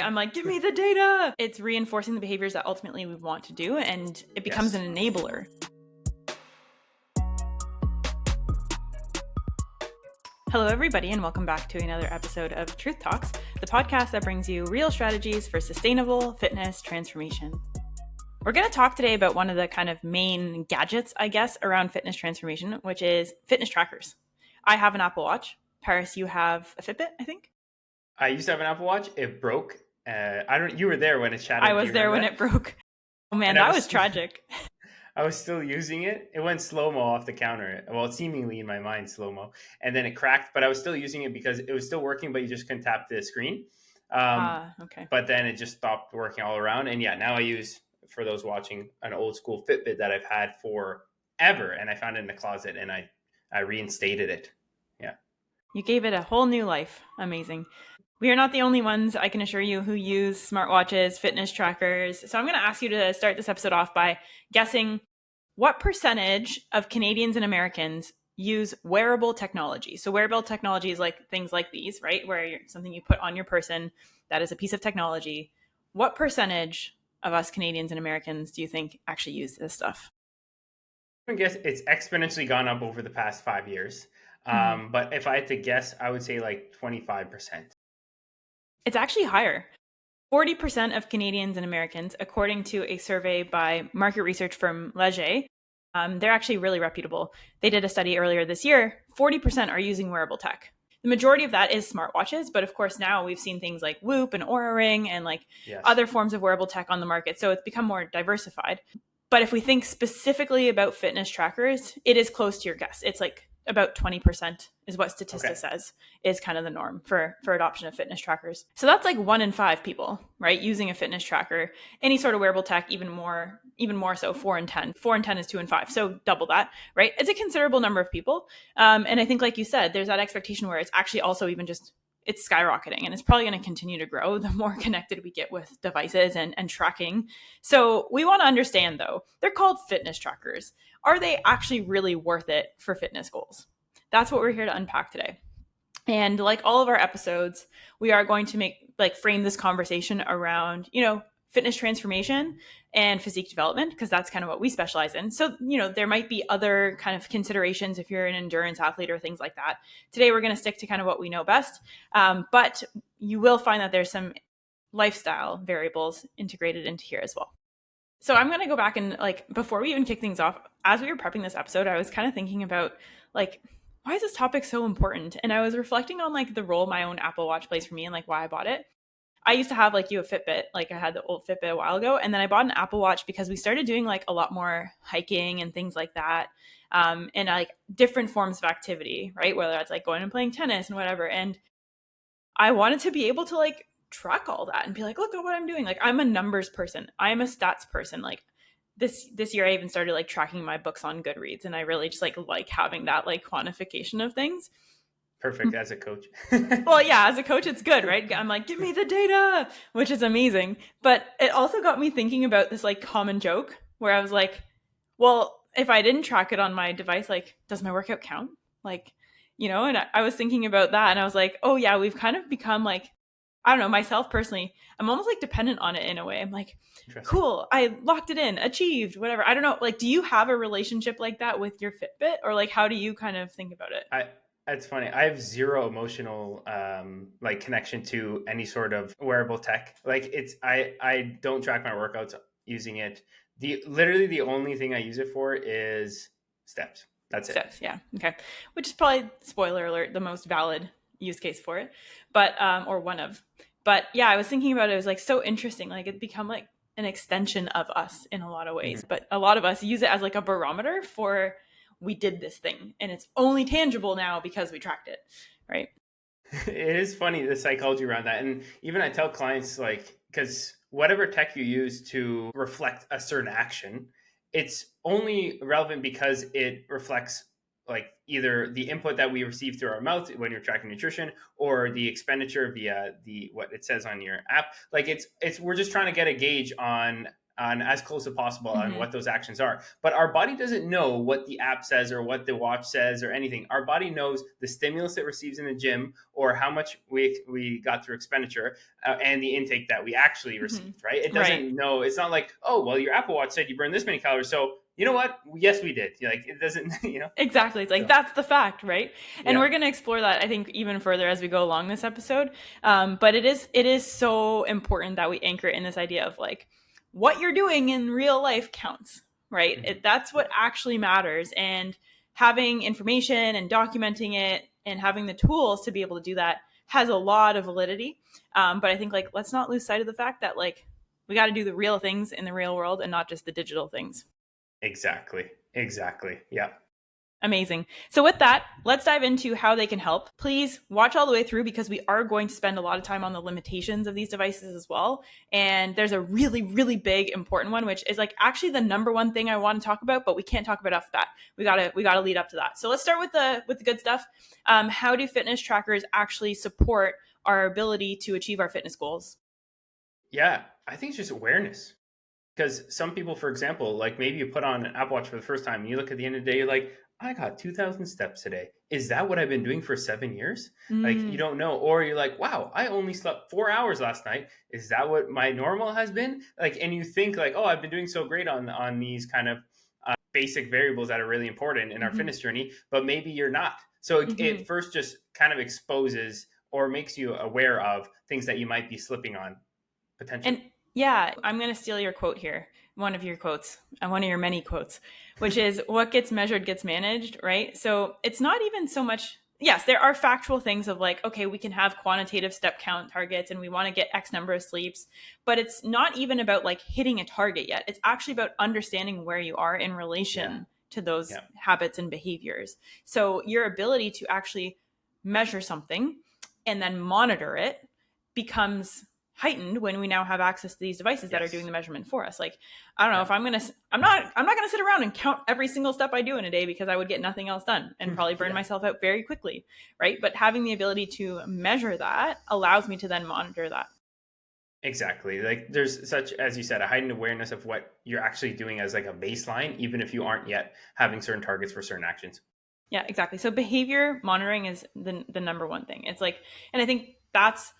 I'm like, give me the data. It's reinforcing the behaviors that ultimately we want to do, and it becomes Yes. an enabler. Hello, everybody, and welcome back to another episode of Truth Talks, the podcast that brings you real strategies for sustainable fitness transformation. We're going to talk today about one of the kind of main gadgets, I guess, around fitness transformation, which is fitness trackers. I have an Apple Watch. Paris, you have a Fitbit, I think. I used to have an Apple Watch. It broke. You were there when it I shattered. Do was you there remember when that? it broke. Oh man, And I that was was tragic. I was still using it. It went slow-mo off the counter. Well, seemingly in my mind, slow-mo. And then it cracked, but I was still using it because it was still working, but you just couldn't tap the screen. Okay. But then it just stopped working all around. And yeah, now I use, for those watching, an old school Fitbit that I've had forever. And I found it in the closet and I reinstated it. Yeah. You gave it a whole new life. Amazing. We are not the only ones, I can assure you, who use smartwatches, fitness trackers. So I'm going to ask you to start this episode off by guessing what percentage of Canadians and Americans use wearable technology. So wearable technology is like things like these, right? Where something you put on your person that is a piece of technology. What percentage of us Canadians and Americans do you think actually use this stuff? I guess it's exponentially gone up over the past 5 years. Mm-hmm. But if I had to guess, I would say like 25%. It's actually higher. 40% of Canadians and Americans, according to a survey by market research firm Leger, they're actually really reputable. They did a study earlier this year. 40% are using wearable tech. The majority of that is smartwatches, but of course now we've seen things like Whoop and Oura Ring and like Yes. other forms of wearable tech on the market. So it's become more diversified. But if we think specifically about fitness trackers, it is close to your guess. It's like about 20% is what Statista Okay. says is kind of the norm for adoption of fitness trackers. So that's like 1 in 5 people, right, using a fitness tracker. Any sort of wearable tech, even more so 4 in 10. 4 in 10 is 2 in 5. So double that, right? It's a considerable number of people. And I think, like you said, there's that expectation where it's actually also even just it's skyrocketing, and it's probably going to continue to grow the more connected we get with devices and tracking. So we want to understand, though, they're called fitness trackers. Are they actually really worth it for fitness goals? That's what we're here to unpack today. And like all of our episodes, we are going to frame this conversation around, fitness transformation and physique development, because that's kind of what we specialize in. So, there might be other kind of considerations if you're an endurance athlete or things like that. Today, we're going to stick to kind of what we know best. But you will find that there's some lifestyle variables integrated into here as well. So I'm going to go back and before we even kick things off, as we were prepping this episode, I was kind of thinking about why is this topic so important? And I was reflecting on the role my own Apple Watch plays for me and why I bought it. I used to have a Fitbit, I had the old Fitbit a while ago, and then I bought an Apple Watch because we started doing a lot more hiking and things like that, and different forms of activity, right? Whether that's going and playing tennis and whatever. And I wanted to be able to track all that and be look at what I'm doing. I'm a numbers person. I'm a stats person. This year I even started tracking my books on Goodreads, and I really just like having that quantification of things. Perfect as a coach. Well, yeah, as a coach, it's good, right? I'm give me the data, which is amazing. But it also got me thinking about this common joke where I was well, if I didn't track it on my device, does my workout count? And I was thinking about that, and I was oh yeah, we've kind of become I don't know, myself personally, I'm almost dependent on it in a way. I'm Interesting. cool, I locked it in, achieved, whatever. I don't know, do you have a relationship like that with your Fitbit, or how do you kind of think about it? That's funny. I have zero emotional connection to any sort of wearable tech. I don't track my workouts using it. Literally the only thing I use it for is steps. That's it. Steps, yeah, okay. Which is probably, spoiler alert, the most valid use case for it, but or one of. But yeah, I was thinking about it. It was so interesting. It become an extension of us in a lot of ways. Mhm. But a lot of us use it as a barometer for we did this thing, and it's only tangible now because we tracked it, right? It is funny, the psychology around that. And even I tell clients, because whatever tech you use to reflect a certain action, it's only relevant because it reflects either the input that we receive through our mouth when you're tracking nutrition, or the expenditure via the what it says on your app. We're just trying to get a gauge on on as close as possible on what those actions are. But our body doesn't know what the app says or what the watch says or anything. Our body knows the stimulus it receives in the gym or how much we got through expenditure and the intake that we actually received, right? It doesn't know. It's not like, oh, well, your Apple Watch said you burned this many calories, so you know what? Yes, we did. Like, it doesn't, Exactly. It's like, that's the fact, right? And we're going to explore that, I think, even further as we go along this episode. But it is so important that we anchor in this idea of like, what you're doing in real life counts, right? That's what actually matters. And having information and documenting it and having the tools to be able to do that has a lot of validity. But I think like, let's not lose sight of the fact that like, we got to do the real things in the real world and not just the digital things. Exactly. Yeah. Amazing. So with that, let's dive into how they can help. Please watch all the way through because we are going to spend a lot of time on the limitations of these devices as well. And there's a really, really big important one, which is like actually the number one thing I want to talk about, but we can't talk about off the bat. We gotta lead up to that. So let's start with the good stuff. How do fitness trackers actually support our ability to achieve our fitness goals? Yeah, I think it's just awareness. Because some people, for example, like maybe you put on an Apple Watch for the first time and you look at the end of the day, you're like, I got 2,000 steps today. Is that what I've been doing for 7 years? Like, you don't know. Or you're like, wow, I only slept 4 hours last night. Is that what my normal has been? Like, and you think like, oh, I've been doing so great on these kind of basic variables that are really important in our fitness journey, but maybe you're not. So it first just kind of exposes or makes you aware of things that you might be slipping on potentially. And yeah, I'm going to steal your quote here. One of your quotes, one of your many quotes, which is what gets measured gets managed, right? So it's not even so much, yes, there are factual things of like, okay, we can have quantitative step count targets and we want to get X number of sleeps, but it's not even about like hitting a target yet. It's actually about understanding where you are in relation to those habits and behaviors. So your ability to actually measure something and then monitor it becomes heightened when we now have access to these devices that are doing the measurement for us. Like, I don't know if I'm not going to sit around and count every single step I do in a day because I would get nothing else done and probably burn myself out very quickly. Right. But having the ability to measure that allows me to then monitor that. Exactly. Like there's such, as you said, a heightened awareness of what you're actually doing as like a baseline, even if you aren't yet having certain targets for certain actions. Yeah, exactly. So behavior monitoring is the number one thing. It's like, and I think that's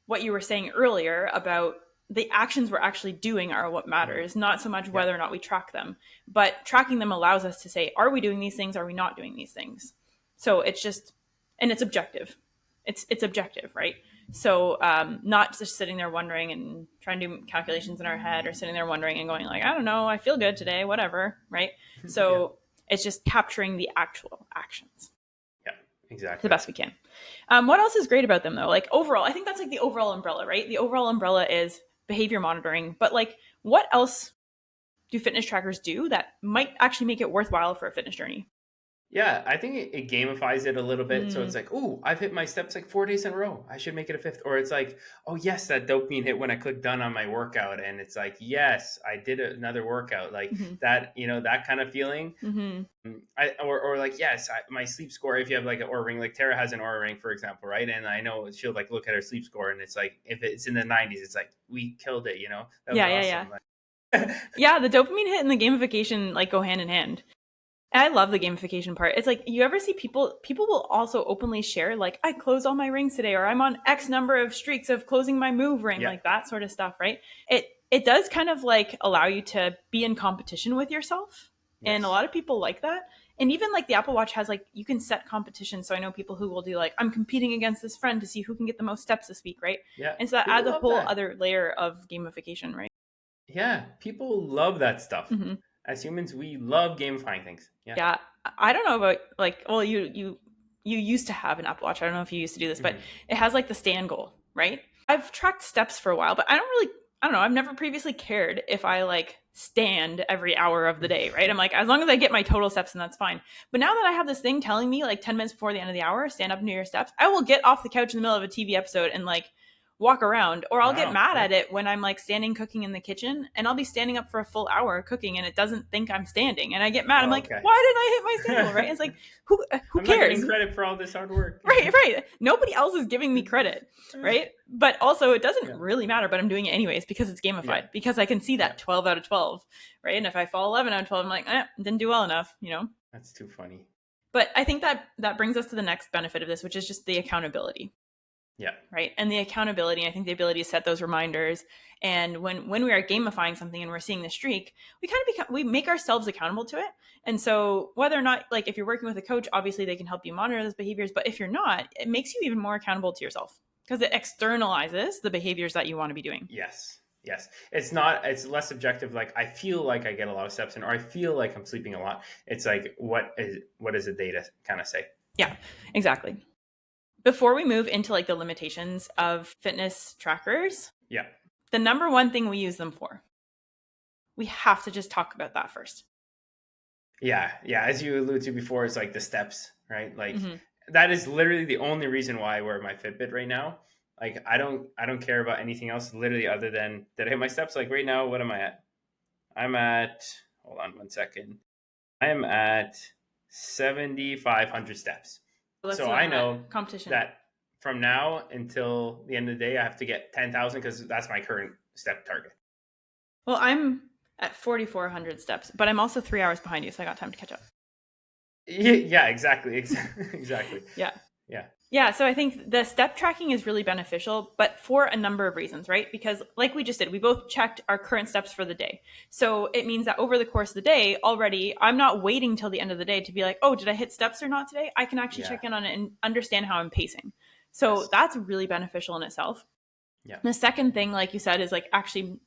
what you were saying earlier about the actions we're actually doing are what matters, not so much whether or not we track them, but tracking them allows us to say, are we doing these things? Are we not doing these things? So it's just, and it's objective. It's objective, right? So not just sitting there wondering and trying to do calculations in our head or sitting there wondering and going like, I don't know, I feel good today, whatever, right? So it's just capturing the actual actions. Exactly. The best we can. What else is great about them though? Like overall, I think that's like the overall umbrella, right? The overall umbrella is behavior monitoring, but like what else do fitness trackers do that might actually make it worthwhile for a fitness journey? Yeah, I think it gamifies it a little bit. So it's like, oh, I've hit my steps like 4 days in a row. I should make it a fifth. Or it's like, oh, yes, that dopamine hit when I click done on my workout. And it's like, yes, I did another workout. Like that, that kind of feeling. Or like, yes, my sleep score, if you have like an Oura ring, like Tara has an Oura ring, for example, right? And I know she'll like look at her sleep score and it's like, if it's in the 90s, it's like, we killed it, That was awesome. Yeah, the dopamine hit and the gamification like go hand in hand. And I love the gamification part. It's like, you ever see people will also openly share like, I closed all my rings today, or I'm on X number of streaks of closing my move ring, like that sort of stuff, right? It does kind of like allow you to be in competition with yourself. Yes. And a lot of people like that. And even like the Apple Watch has like, you can set competition. So I know people who will do like, I'm competing against this friend to see who can get the most steps this week, right? Yeah. And so that adds a whole other layer of gamification, right? Yeah, people love that stuff. As humans, we love gamifying things. Yeah. I don't know about like, well, you used to have an Apple Watch. I don't know if you used to do this, but it has like the stand goal, right? I've tracked steps for a while, but I don't know. I've never previously cared if I like stand every hour of the day, right? I'm like, as long as I get my total steps, and that's fine. But now that I have this thing telling me like 10 minutes before the end of the hour, stand up and do your steps, I will get off the couch in the middle of a TV episode and like walk around, or I'll get Wow. mad Yeah. at it when I'm like standing cooking in the kitchen and I'll be standing up for a full hour cooking and it doesn't think I'm standing. And I get mad. I'm Oh, like, okay. why did I hit my stand goal? Right. It's like, who I'm not cares? getting credit for all this hard work. Right. Nobody else is giving me credit. Right. But also it doesn't Yeah. really matter, but I'm doing it anyways because it's gamified, Yeah. because I can see that Yeah. 12 out of 12. Right. And if I fall 11 out of 12, I'm like, didn't do well enough, That's too funny. But I think that brings us to the next benefit of this, which is just the accountability. Yeah. Right. And the accountability, I think the ability to set those reminders. And when we are gamifying something and we're seeing the streak, we kind of we make ourselves accountable to it. And so whether or not, like if you're working with a coach, obviously they can help you monitor those behaviors. But if you're not, it makes you even more accountable to yourself because it externalizes the behaviors that you want to be doing. Yes. It's less subjective. Like I feel like I get a lot of steps in, or I feel like I'm sleeping a lot. It's like, what does the data kind of say? Yeah, exactly. Before we move into like the limitations of fitness trackers, yeah, the number one thing we use them for, we have to just talk about that first. Yeah. As you alluded to before, it's like the steps, right? Like that is literally the only reason why I wear my Fitbit right now. Like I don't care about anything else, literally, other than did I hit my steps? Like right now, what am I at? I'm at, hold on 1 second. I am at 7,500 steps. So I know competition that from now until the end of the day, I have to get 10,000 because that's my current step target. Well, I'm at 4,400 steps, but I'm also 3 hours behind you, so I got time to catch up. Yeah, exactly. Yeah, so I think the step tracking is really beneficial, but for a number of reasons, right? Because like we just did, we both checked our current steps for the day. So it means that over the course of the day, already, I'm not waiting till the end of the day to be like, oh, did I hit steps or not today? I can actually check in on it and understand how I'm pacing. So that's really beneficial in itself. Yeah. The second thing, like you said, is like actually,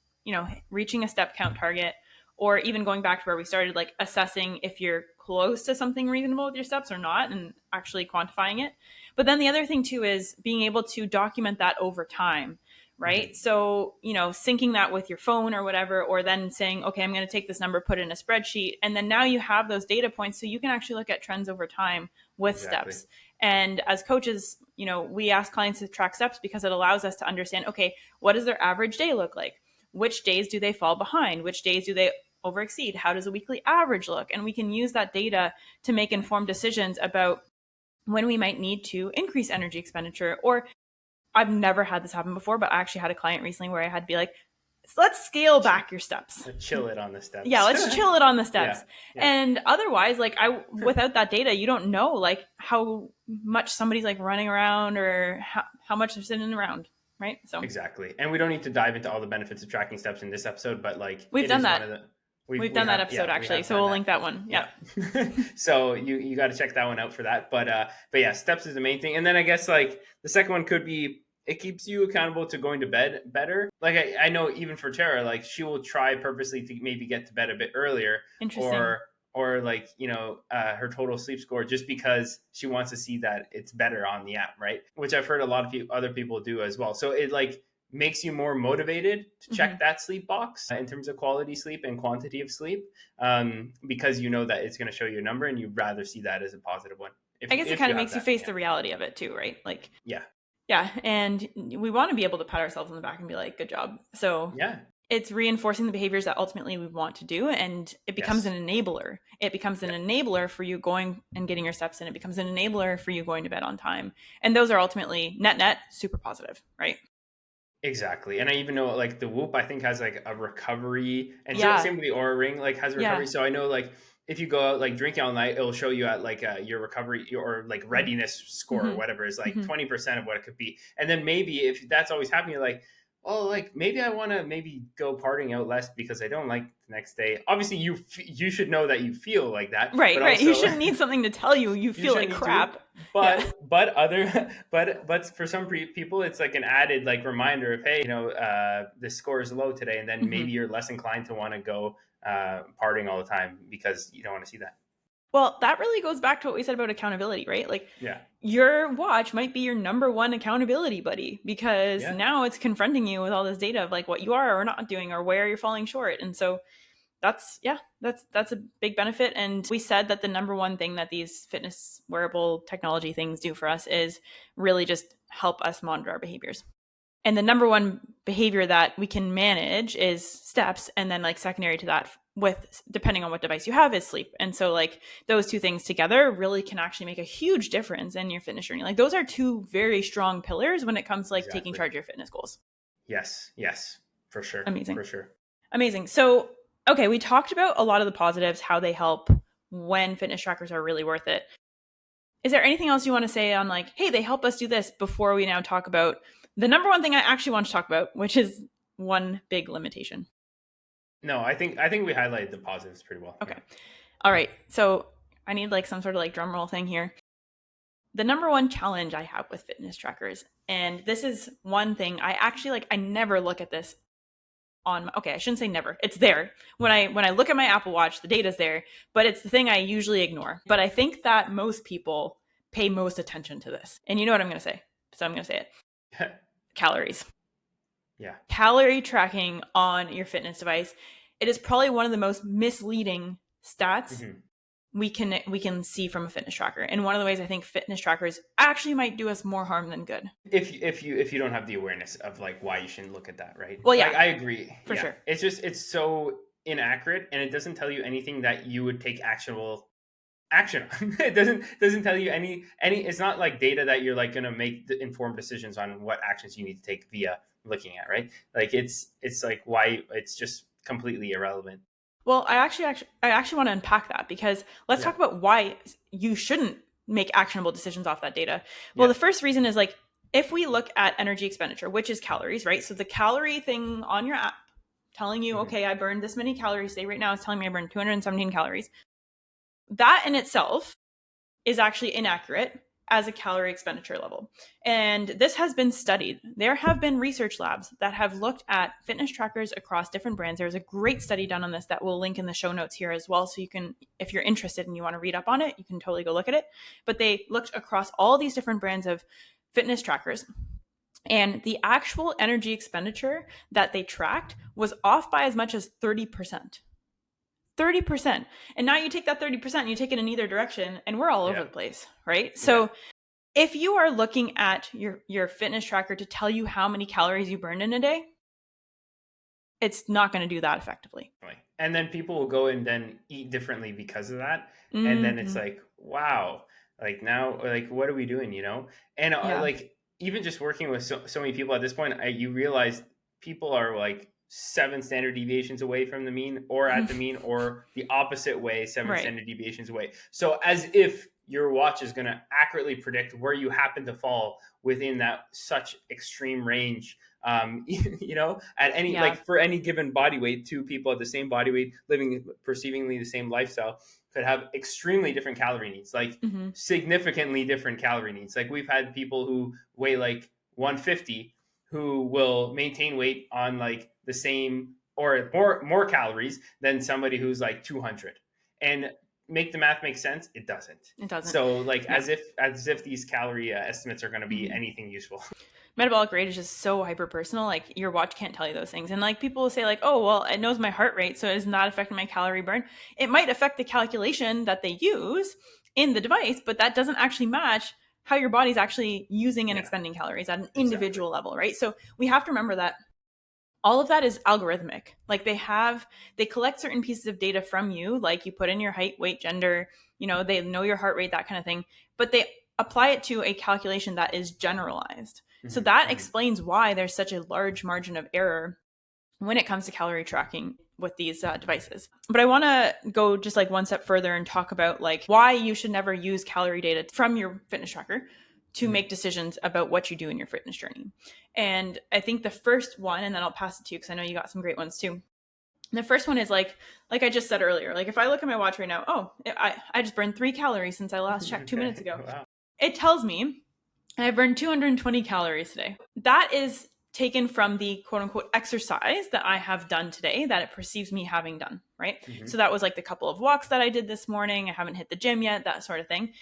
reaching a step count target, or even going back to where we started, like assessing if you're close to something reasonable with your steps or not, and actually quantifying it. But then the other thing too is being able to document that over time, right? Mm-hmm. So, syncing that with your phone or whatever, or then saying, okay, I'm going to take this number, put it in a spreadsheet. And then now you have those data points so you can actually look at trends over time with steps. And as coaches, we ask clients to track steps because it allows us to understand, okay, what does their average day look like? Which days do they fall behind? Which days do they over exceed? How does a weekly average look? And we can use that data to make informed decisions about when we might need to increase energy expenditure. Or I've never had this happen before, but I actually had a client recently where I had to be like, let's scale back your steps. Chill it on the steps. Yeah, let's chill it on the steps. Yeah. And otherwise, like without that data, you don't know like how much somebody's like running around or how much they're sitting around. Right. So exactly. And we don't need to dive into all the benefits of tracking steps in this episode, but like we've done that. We've done that episode actually. So we'll link that one. Yeah. So you got to check that one out for that. But yeah, steps is the main thing. And then I guess like the second one could be, it keeps you accountable to going to bed better. Like I know even for Tara, like she will try purposely to maybe get to bed a bit earlier. Interesting. Or like, her total sleep score, just because she wants to see that it's better on the app, right? Which I've heard a lot of other people do as well. So it like makes you more motivated to check that sleep box in terms of quality sleep and quantity of sleep, because you know that it's going to show you a number and you'd rather see that as a positive one. I guess it kind of makes you face the reality of it too, right? Like, yeah. And we want to be able to pat ourselves on the back and be like, good job. So it's reinforcing the behaviors that ultimately we want to do. And it becomes an enabler. It becomes an enabler for you going and getting your steps in. It becomes an enabler for you going to bed on time. And those are ultimately net super positive, right? Exactly. And I even know like the Whoop, I think, has like a recovery, and same with the Oura Ring, like has a recovery. So I know like if you go out like drinking all night, it'll show you at like your recovery or like readiness score or whatever is like 20% of what it could be. And then maybe if that's always happening, you're like, oh, like maybe I want to maybe go partying out less because I don't like the next day. Obviously, you should know that you feel like that, right? Right. Also, you shouldn't need something to tell you feel like crap. But for some people, it's like an added like reminder of, hey, the score is low today, and then maybe you're less inclined to want to go partying all the time because you don't want to see that. Well, that really goes back to what we said about accountability, right? Like, your watch might be your number one accountability buddy because now it's confronting you with all this data of like what you are or not doing or where you're falling short. And so that's a big benefit. And we said that the number one thing that these fitness wearable technology things do for us is really just help us monitor our behaviors. And the number one behavior that we can manage is steps. And then like secondary to that, with depending on what device you have, is sleep. And so like those two things together really can actually make a huge difference in your fitness journey. Like those are two very strong pillars when it comes to like taking charge of your fitness goals. Yes, for sure. Amazing. For sure. Amazing. So, okay, we talked about a lot of the positives, how they help, when fitness trackers are really worth it. Is there anything else you want to say on like, hey, they help us do this, before we now talk about the number one thing I actually want to talk about, which is one big limitation? No, I think we highlighted the positives pretty well. Okay. Yeah. All right. So I need like some sort of like drum roll thing here. The number one challenge I have with fitness trackers, and this is one thing I actually like, I never look at this on, okay, I shouldn't say never. It's there. When I look at my Apple Watch, the data's there, but it's the thing I usually ignore. But I think that most people pay most attention to this. And you know what I'm going to say. So I'm going to say it. Calories. Yeah. Calorie tracking on your fitness device. It is probably one of the most misleading stats we can see from a fitness tracker. And one of the ways I think fitness trackers actually might do us more harm than good. If you don't have the awareness of like why you shouldn't look at that, right? Well, yeah, like, I agree for sure. It's so inaccurate, and it doesn't tell you anything that you would take actionable action on. It doesn't tell you any. It's not like data that you're like going to make the informed decisions on what actions you need to take via looking at, right? Like it's like why it's just completely irrelevant. Well, I actually want to unpack that, because let's talk about why you shouldn't make actionable decisions off that data. Well, the first reason is like, if we look at energy expenditure, which is calories, right? So the calorie thing on your app telling you, okay, I burned this many calories. Say right now it's telling me I burned 217 calories. That in itself is actually inaccurate as a calorie expenditure level. And this has been studied. There have been research labs that have looked at fitness trackers across different brands. There's a great study done on this that we'll link in the show notes here as well. So you can, if you're interested and you want to read up on it, you can totally go look at it. But they looked across all these different brands of fitness trackers. And the actual energy expenditure that they tracked was off by as much as 30%. 30%. And now you take that 30% and you take it in either direction, and we're all over the place, right? So if you are looking at your fitness tracker to tell you how many calories you burned in a day, it's not going to do that effectively. And then people will go and then eat differently because of that. And then it's like, wow, like now, like, what are we doing, you know? And like, even just working with so many people at this point, you realize people are like 7 standard deviations away from the mean, or at the mean, or the opposite way, 7 standard deviations away. So as if your watch is going to accurately predict where you happen to fall within that such extreme range, you know, at any, like for any given body weight, 2 people at the same body weight, living perceivingly the same lifestyle, could have extremely different calorie needs, like significantly different calorie needs. Like we've had people who weigh like 150 who will maintain weight on like the same or more calories than somebody who's like 200. And make the math make sense? It doesn't. So like as if these calorie estimates are going to be anything useful. Metabolic rate is just so hyper personal. Like your watch can't tell you those things. And like people will say like, oh, well, it knows my heart rate, so it's not affecting my calorie burn. It might affect the calculation that they use in the device, but that doesn't actually match how your body's actually using and expending calories at an individual level, right? So we have to remember that all of that is algorithmic. Like they collect certain pieces of data from you, like you put in your height, weight, gender, you know, they know your heart rate, that kind of thing, but they apply it to a calculation that is generalized. So that explains why there's such a large margin of error when it comes to calorie tracking with these devices. But I want to go just like one step further and talk about like why you should never use calorie data from your fitness tracker to make decisions about what you do in your fitness journey. And I think the first one, and then I'll pass it to you because I know you got some great ones too. The first one is like I just said earlier, like if I look at my watch right now, oh, I just burned 3 calories since I last checked 2 minutes ago. Wow. It tells me I burned 220 calories today. That is taken from the quote unquote exercise that I have done today that it perceives me having done, right? So that was like the couple of walks that I did this morning. I haven't hit the gym yet, that sort of thing.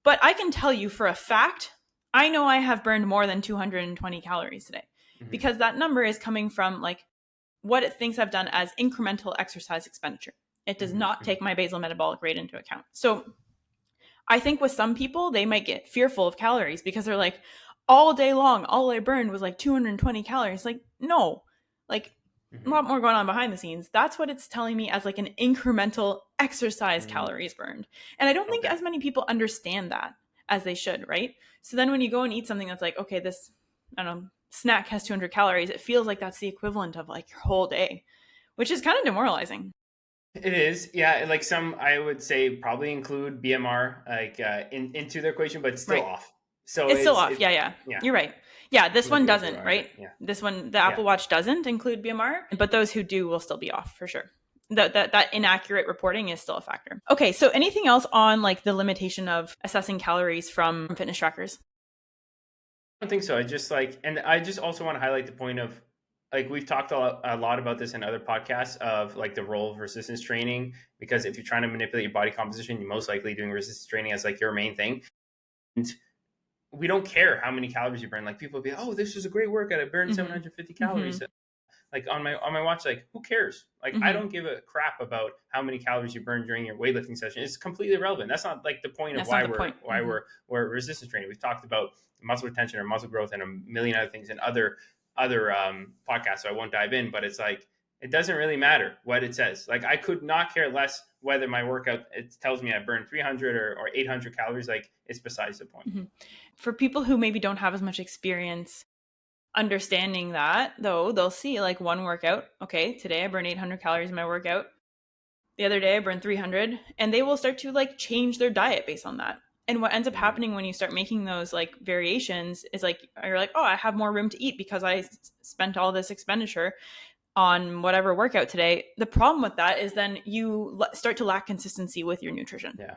But I can tell you for a fact, I know I have burned more than 220 calories today because that number is coming from like what it thinks I've done as incremental exercise expenditure. It does not take my basal metabolic rate into account. So I think with some people, they might get fearful of calories because they're like, all day long, all I burned was like 220 calories. Like, no, like a lot more going on behind the scenes. That's what it's telling me as like an incremental exercise calories burned. And I don't think as many people understand that as they should, right? So then when you go and eat something that's like, okay, this, I don't know, snack has 200 calories, it feels like that's the equivalent of like your whole day, which is kind of demoralizing. It is, yeah. Like some, I would say probably include BMR like into the equation, but it's still Right. off. So It's still off. Yeah. yeah. You're right. Yeah, this You have one to go through doesn't, it. right? Yeah, This one, the Apple Watch doesn't include BMR, but those who do will still be off for sure. That inaccurate reporting is still a factor. Okay, so anything else on like the limitation of assessing calories from fitness trackers? I don't think so. I just like, and I just also want to highlight the point of like we've talked a lot about this in other podcasts of like the role of resistance training, because if you're trying to manipulate your body composition, you're most likely doing resistance training as like your main thing. And we don't care how many calories you burn. Like people will be, oh, this was a great workout. I burned 750 calories. Like on my watch, like who cares? Like I don't give a crap about how many calories you burn during your weightlifting session. It's completely irrelevant. That's not like the point of why we're resistance training. We've talked about muscle retention or muscle growth and a million other things in other podcasts, so I won't dive in. But it's like it doesn't really matter what it says. Like I could not care less whether my workout it tells me I burned 300 or 800 calories. Like it's besides the point. For people who maybe don't have as much experience understanding that, though, they'll see like one workout. Okay, today I burned 800 calories in my workout. The other day I burned 300, and they will start to like change their diet based on that. And what ends up happening when you start making those like variations is like you're like, oh, I have more room to eat because I spent all this expenditure on whatever workout today. The problem with that is then you start to lack consistency with your nutrition. Yeah.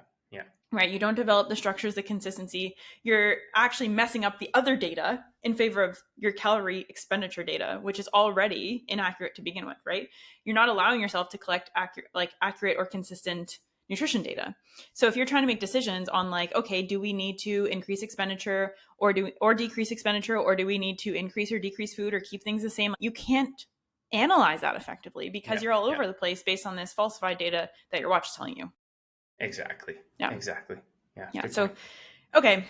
Right? You don't develop the structures, the consistency. You're actually messing up the other data in favor of your calorie expenditure data, which is already inaccurate to begin with, right? You're not allowing yourself to collect accurate or consistent nutrition data. So if you're trying to make decisions on like, okay, do we need to increase expenditure or decrease expenditure, or do we need to increase or decrease food or keep things the same? You can't analyze that effectively because you're all over the place based on this falsified data that your watch is telling you. Exactly. Yeah. Exactly. Yeah. So, okay.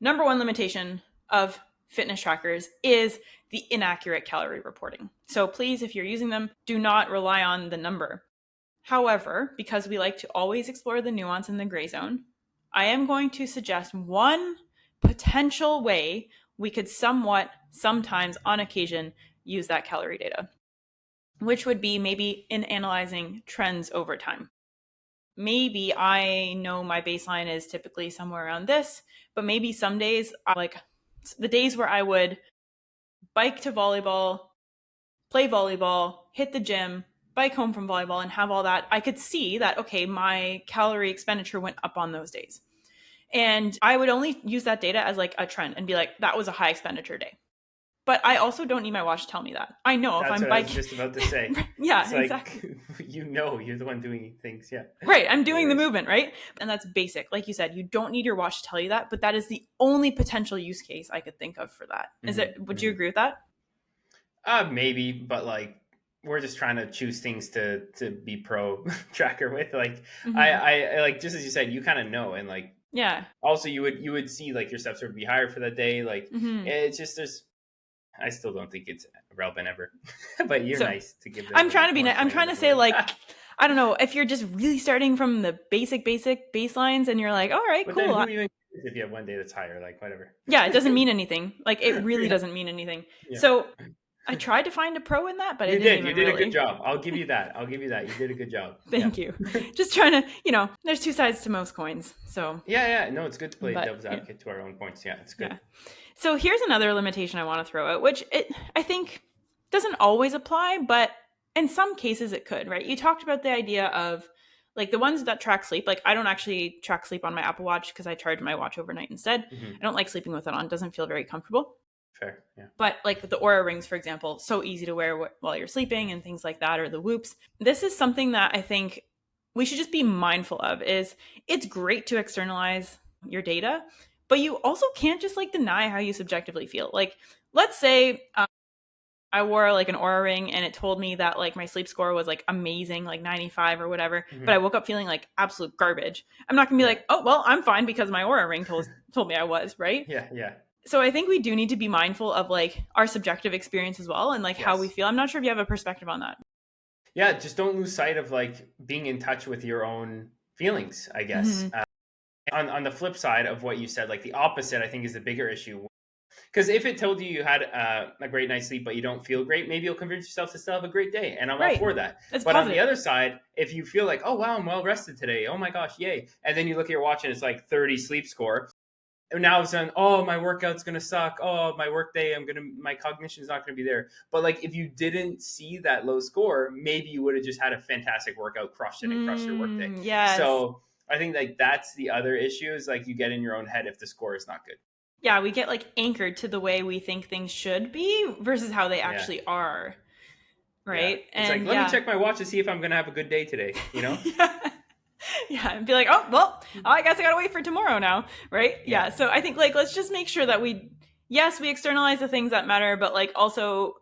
Number one limitation of fitness trackers is the inaccurate calorie reporting. So please, if you're using them, do not rely on the number. However, because we like to always explore the nuance in the gray zone, I am going to suggest one potential way we could sometimes, on occasion, use that calorie data, which would be maybe in analyzing trends over time. Maybe I know my baseline is typically somewhere around this, but maybe some days, like the days where I would bike to volleyball, play volleyball, hit the gym, bike home from volleyball, and have all that, I could see that, okay, my calorie expenditure went up on those days. And I would only use that data as like a trend and be like, that was a high expenditure day. But I also don't need my watch to tell me that. I know if I'm biking. I was just about to say. Yeah, it's like, exactly. You're the one doing things. Yeah. Right. I'm doing the movement, right? And that's basic. Like you said, you don't need your watch to tell you that, but that is the only potential use case I could think of for that. Would you agree with that? Maybe, but like we're just trying to choose things to be pro tracker with. Like I like, just as you said, you kind of know, and like also you would see like your steps would be higher for that day. Like it's just I still don't think it's relevant ever, but you're nice to give them. I'm trying to be nice. I'm trying to say like, I don't know, if you're just really starting from the basic baselines and you're like, all right, but cool. Then who even cares if you have one day that's higher, like whatever. Yeah, it doesn't mean anything. Like it really doesn't mean anything. Yeah. So I tried to find a pro in that, but you did a good job. I'll give you that. You did a good job. Thank you. Just trying to, there's two sides to most coins. So no, it's good to play devil's advocate to our own points. Yeah, it's good. Yeah. So here's another limitation I want to throw out, which I think doesn't always apply, but in some cases it could, right? You talked about the idea of like the ones that track sleep. Like I don't actually track sleep on my Apple Watch because I charge my watch overnight instead. I don't like sleeping with it on. It doesn't feel very comfortable. Fair, yeah. But like the Oura rings, for example, so easy to wear while you're sleeping and things like that, or the Whoops. This is something that I think we should just be mindful of. Is it's great to externalize your data, but you also can't just like deny how you subjectively feel. Like let's say I wore like an Oura ring and it told me that like my sleep score was like amazing, like 95 or whatever, but I woke up feeling like absolute garbage. I'm not gonna be like, oh, well, I'm fine because my Oura ring told me I was, right? Yeah. So I think we do need to be mindful of like our subjective experience as well, and like how we Yes. feel. I'm not sure if you have a perspective on that. Yeah, just don't lose sight of like being in touch with your own feelings, I guess. Mm-hmm. On the flip side of what you said, like the opposite, I think is the bigger issue. Because if it told you had a great night's sleep, but you don't feel great, maybe you'll convince yourself to still have a great day. And I'm all Right. for that. It's But on the positive. other side, if you feel like, oh, wow, I'm well rested today. Oh my gosh, yay. And then you look at your watch and it's like 30 sleep score. And now it's on, oh, my workout's going to suck. Oh, my work day, my cognition's not going to be there. But like, if you didn't see that low score, maybe you would have just had a fantastic workout, crushed it and crushed your work day. Yes. So I think like that's the other issue is like you get in your own head if the score is not good. Yeah, we get like anchored to the way we think things should be versus how they Yeah. actually are. Yeah. Right. It's And like, let me check my watch to see if I'm going to have a good day today, you know? Yeah, and be like, oh, well, I guess I gotta wait for tomorrow now, right? Yeah. So I think like let's just make sure that we externalize the things that matter, but like also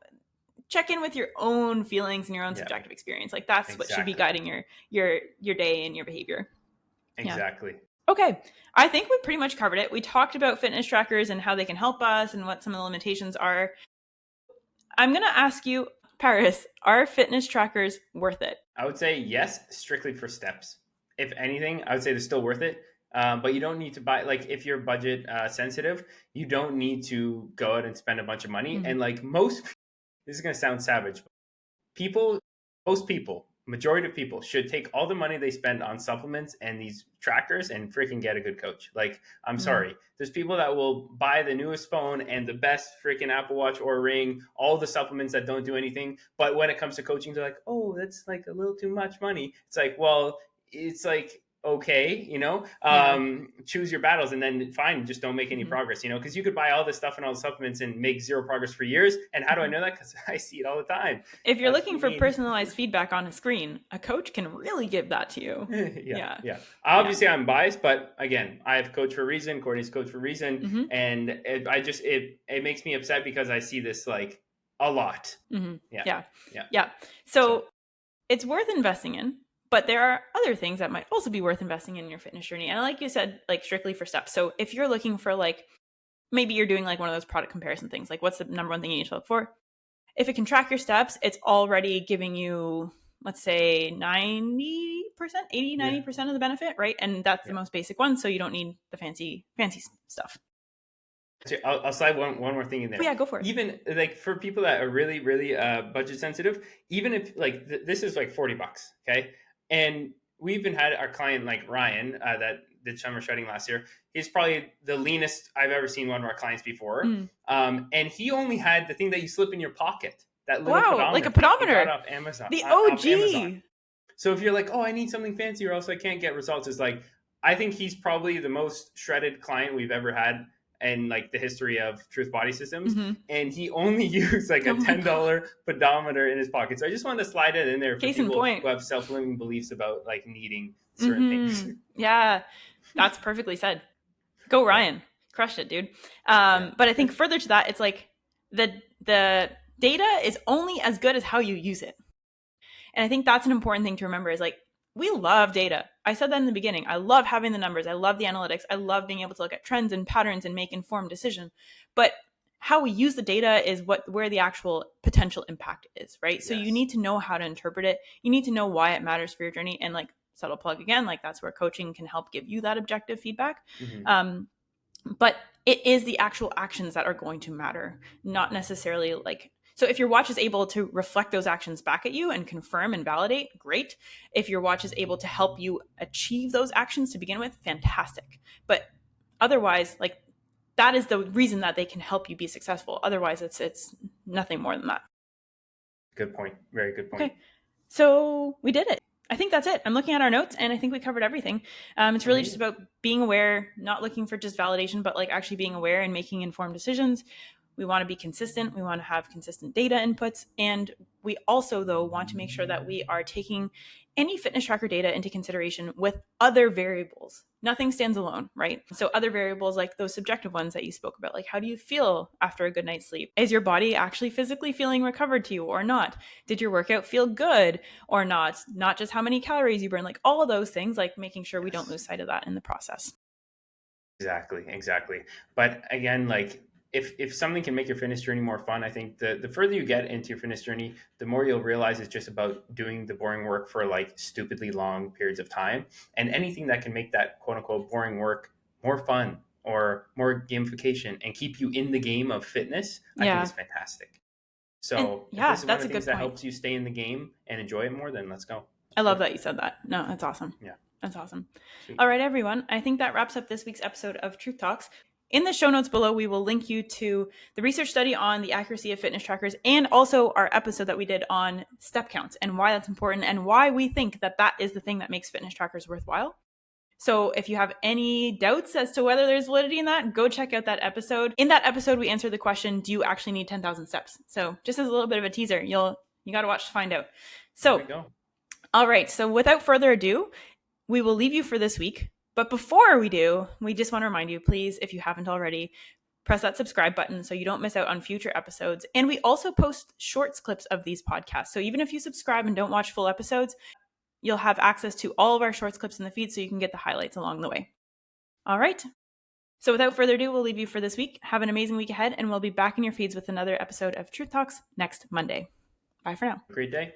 check in with your own feelings and your own subjective experience. Like that's what should be guiding your day and your behavior. Exactly. Yeah. Okay. I think we pretty much covered it. We talked about fitness trackers and how they can help us and what some of the limitations are. I'm gonna ask you, Paris, are fitness trackers worth it? I would say yes, strictly for steps. If anything, I would say they're still worth it. But you don't need to buy, like, if you're budget sensitive, you don't need to go out and spend a bunch of money. Mm-hmm. And like this is going to sound savage, but most people, majority of people should take all the money they spend on supplements and these trackers and freaking get a good coach. Like, I'm sorry. There's people that will buy the newest phone and the best freaking Apple Watch or Ring, all the supplements that don't do anything. But when it comes to coaching, they're like, oh, that's like a little too much money. It's like, well, it's like, okay, choose your battles and then fine, just don't make any progress, because you could buy all this stuff and all the supplements and make zero progress for years. And how do I know that? Because I see it all the time. If you're looking for personalized feedback on a screen, a coach can really give that to you. Yeah. Obviously, I'm biased, but again, I have coach for a reason. Courtney's coach for a reason, and it makes me upset because I see this like a lot. Yeah. So it's worth investing in. But there are other things that might also be worth investing in your fitness journey. And like you said, like strictly for steps. So if you're looking for like, maybe you're doing like one of those product comparison things, like what's the number one thing you need to look for? If it can track your steps, it's already giving you, let's say 90%, 90% of the benefit, right? And that's the most basic one. So you don't need the fancy stuff. I'll slide one more thing in there. Oh, yeah, go for it. Even like for people that are really, really budget sensitive, even if like this is like $40, okay? And we even had our client like Ryan that did summer shredding last year. He's probably the leanest I've ever seen one of our clients before. And he only had the thing that you slip in your pocket. That little pedometer. Like a pedometer. Off Amazon. The OG. Off Amazon. So if you're like, oh, I need something fancy or else I can't get results, it's like, I think he's probably the most shredded client we've ever had in like the history of Truth Body Systems, and he only used like a $10 pedometer in his pocket. So I just wanted to slide it in there for people who have self-limiting beliefs about like needing certain things. Yeah, that's perfectly said. Go Ryan, crushed it, dude. But I think further to that, it's like the data is only as good as how you use it, and I think that's an important thing to remember. Is like, we love data. I said that in the beginning. I love having the numbers. I love the analytics. I love being able to look at trends and patterns and make informed decisions. But how we use the data is where the actual potential impact is, right? So you need to know how to interpret it. You need to know why it matters for your journey. And like, subtle plug again, like that's where coaching can help give you that objective feedback. But it is the actual actions that are going to matter, not necessarily like, so if your watch is able to reflect those actions back at you and confirm and validate, great. If your watch is able to help you achieve those actions to begin with, fantastic. But otherwise, like, that is the reason that they can help you be successful. Otherwise, it's nothing more than that. Good point. Very good point. Okay. So we did it. I think that's it. I'm looking at our notes and I think we covered everything. It's really just about being aware, not looking for just validation, but like actually being aware and making informed decisions. We want to be consistent. We want to have consistent data inputs. And we also, though, want to make sure that we are taking any fitness tracker data into consideration with other variables. Nothing stands alone, right? So other variables like those subjective ones that you spoke about, like how do you feel after a good night's sleep? Is your body actually physically feeling recovered to you or not? Did your workout feel good or not? Not just how many calories you burn, like all of those things, like making sure we don't lose sight of that in the process. Exactly. But again, like, if something can make your fitness journey more fun, I think the further you get into your fitness journey, the more you'll realize it's just about doing the boring work for like stupidly long periods of time. And anything that can make that quote unquote boring work more fun or more gamification and keep you in the game of fitness, I think Yeah. is fantastic. And So if yeah, this is one of that's the a things good that point. helps you stay in the game and enjoy it more, then let's go. I Let's do love it. that you said that. No, that's awesome. Yeah. That's awesome. Sweet. All right, everyone. I think that wraps up this week's episode of Truth Talks. In the show notes below, we will link you to the research study on the accuracy of fitness trackers and also our episode that we did on step counts and why that's important and why we think that that is the thing that makes fitness trackers worthwhile. So if you have any doubts as to whether there's validity in that, go check out that episode. In that episode, we answered the question, do you actually need 10,000 steps? So just as a little bit of a teaser, you got to watch to find out. There So, we go. all right. So without further ado, we will leave you for this week. But before we do, we just want to remind you, please, if you haven't already, press that subscribe button so you don't miss out on future episodes. And we also post shorts clips of these podcasts. So even if you subscribe and don't watch full episodes, you'll have access to all of our shorts clips in the feed so you can get the highlights along the way. All right. So without further ado, we'll leave you for this week. Have an amazing week ahead, and we'll be back in your feeds with another episode of Truth Talks next Monday. Bye for now. Great day.